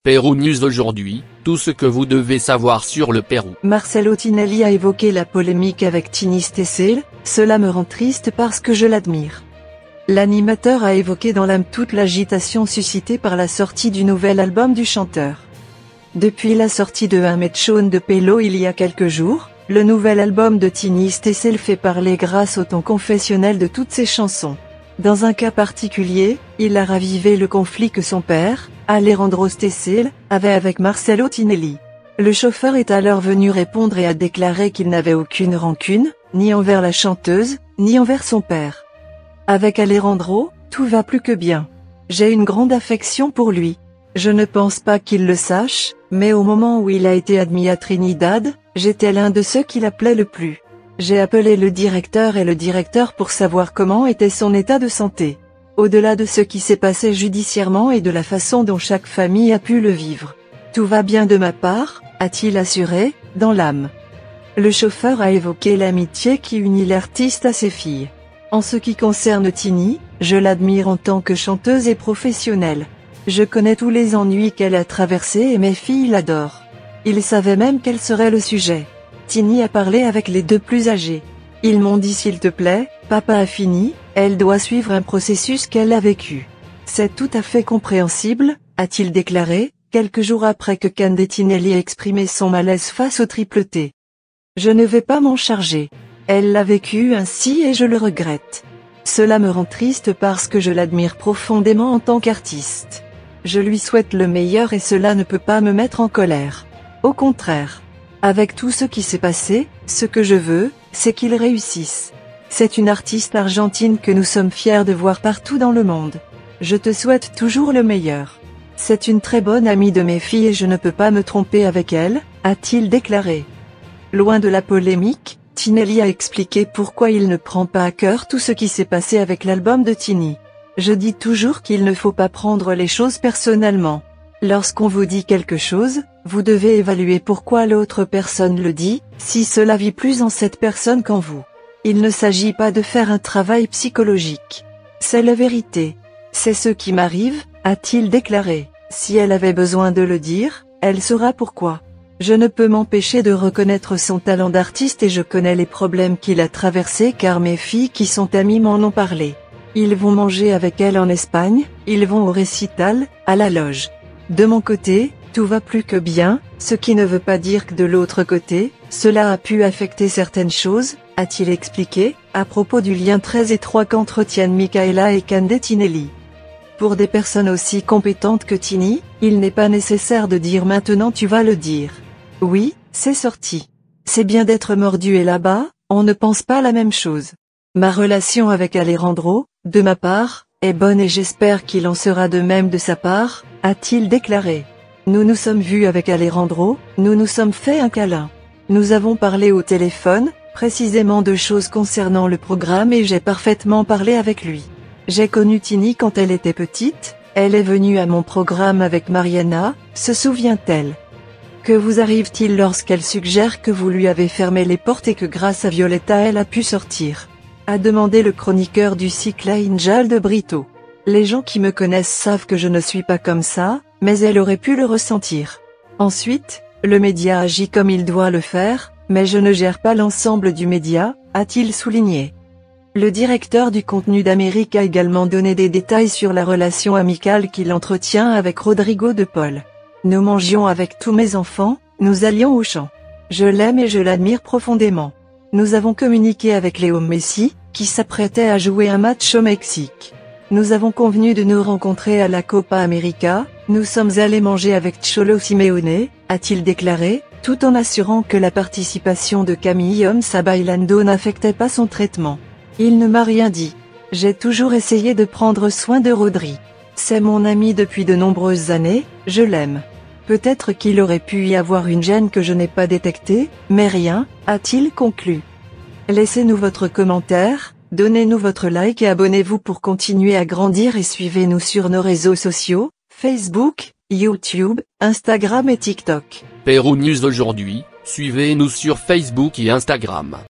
Pérou News aujourd'hui, tout ce que vous devez savoir sur le Pérou. Marcelo Tinelli a évoqué la polémique avec Tini Stoessel, cela me rend triste parce que je l'admire. L'animateur a évoqué dans l'âme toute l'agitation suscitée par la sortie du nouvel album du chanteur. Depuis la sortie de Un Mechón de Pelo il y a quelques jours, le nouvel album de Tini Stoessel fait parler grâce au ton confessionnel de toutes ses chansons. Dans un cas particulier, il a ravivé le conflit que son père, Alejandro Stoessel, avait avec Marcelo Tinelli. Le chauffeur est alors venu répondre et a déclaré qu'il n'avait aucune rancune, ni envers la chanteuse, ni envers son père. Avec Alejandro, tout va plus que bien. J'ai une grande affection pour lui. Je ne pense pas qu'il le sache, mais au moment où il a été admis à Trinidad, j'étais l'un de ceux qui l'appelaient le plus. J'ai appelé le directeur pour savoir comment était son état de santé. Au-delà de ce qui s'est passé judiciairement et de la façon dont chaque famille a pu le vivre. Tout va bien de ma part, a-t-il assuré, dans l'âme. Le chauffeur a évoqué l'amitié qui unit l'artiste à ses filles. En ce qui concerne Tini, je l'admire en tant que chanteuse et professionnelle. Je connais tous les ennuis qu'elle a traversés et mes filles l'adorent. Ils savaient même quel serait le sujet. Tini a parlé avec les deux plus âgés. Ils m'ont dit s'il te plaît, papa a fini, elle doit suivre un processus qu'elle a vécu. C'est tout à fait compréhensible, a-t-il déclaré, quelques jours après que Candé Tinelli a exprimé son malaise face au triple T. Je ne vais pas m'en charger. Elle l'a vécu ainsi et je le regrette. Cela me rend triste parce que je l'admire profondément en tant qu'artiste. Je lui souhaite le meilleur et cela ne peut pas me mettre en colère. Au contraire. Avec tout ce qui s'est passé, ce que je veux, c'est qu'il réussisse. C'est une artiste argentine que nous sommes fiers de voir partout dans le monde. Je te souhaite toujours le meilleur. C'est une très bonne amie de mes filles et je ne peux pas me tromper avec elle, a-t-il déclaré. Loin de la polémique, Tinelli a expliqué pourquoi il ne prend pas à cœur tout ce qui s'est passé avec l'album de Tini. Je dis toujours qu'il ne faut pas prendre les choses personnellement. Lorsqu'on vous dit quelque chose, vous devez évaluer pourquoi l'autre personne le dit, si cela vit plus en cette personne qu'en vous. Il ne s'agit pas de faire un travail psychologique. C'est la vérité. C'est ce qui m'arrive, a-t-il déclaré. Si elle avait besoin de le dire, elle saura pourquoi. Je ne peux m'empêcher de reconnaître son talent d'artiste et je connais les problèmes qu'il a traversés car mes filles qui sont amies m'en ont parlé. Ils vont manger avec elle en Espagne, ils vont au récital, à la loge. De mon côté, tout va plus que bien, ce qui ne veut pas dire que de l'autre côté, cela a pu affecter certaines choses, a-t-il expliqué, à propos du lien très étroit qu'entretiennent Micaela et Candé Tinelli. Pour des personnes aussi compétentes que Tini, il n'est pas nécessaire de dire maintenant tu vas le dire. Oui, c'est sorti. C'est bien d'être mordu et là-bas, on ne pense pas la même chose. Ma relation avec Alejandro, de ma part, est bonne et j'espère qu'il en sera de même de sa part, a-t-il déclaré. Nous nous sommes vus avec Alejandro, nous nous sommes fait un câlin. Nous avons parlé au téléphone, précisément de choses concernant le programme et j'ai parfaitement parlé avec lui. J'ai connu Tini quand elle était petite, elle est venue à mon programme avec Mariana, se souvient-elle. Que vous arrive-t-il lorsqu'elle suggère que vous lui avez fermé les portes et que grâce à Violetta elle a pu sortir? A demandé le chroniqueur du cycle Angel de Brito. Les gens qui me connaissent savent que je ne suis pas comme ça, mais elle aurait pu le ressentir. Ensuite, le média agit comme il doit le faire, mais je ne gère pas l'ensemble du média, a-t-il souligné. Le directeur du contenu d'Amérique a également donné des détails sur la relation amicale qu'il entretient avec Rodrigo de Paul. Nous mangions avec tous mes enfants, nous allions au champ. Je l'aime et je l'admire profondément. Nous avons communiqué avec Léo Messi, qui s'apprêtait à jouer un match au Mexique. Nous avons convenu de nous rencontrer à la Copa América, nous sommes allés manger avec Cholo Simeone, a-t-il déclaré, tout en assurant que la participation de Camille Homs à Bailando n'affectait pas son traitement. Il ne m'a rien dit. J'ai toujours essayé de prendre soin de Rodri. C'est mon ami depuis de nombreuses années, je l'aime. Peut-être qu'il aurait pu y avoir une gêne que je n'ai pas détectée, mais rien, a-t-il conclu. Laissez-nous votre commentaire, donnez-nous votre like et abonnez-vous pour continuer à grandir et suivez-nous sur nos réseaux sociaux, Facebook, YouTube, Instagram et TikTok. Pérou News aujourd'hui, suivez-nous sur Facebook et Instagram.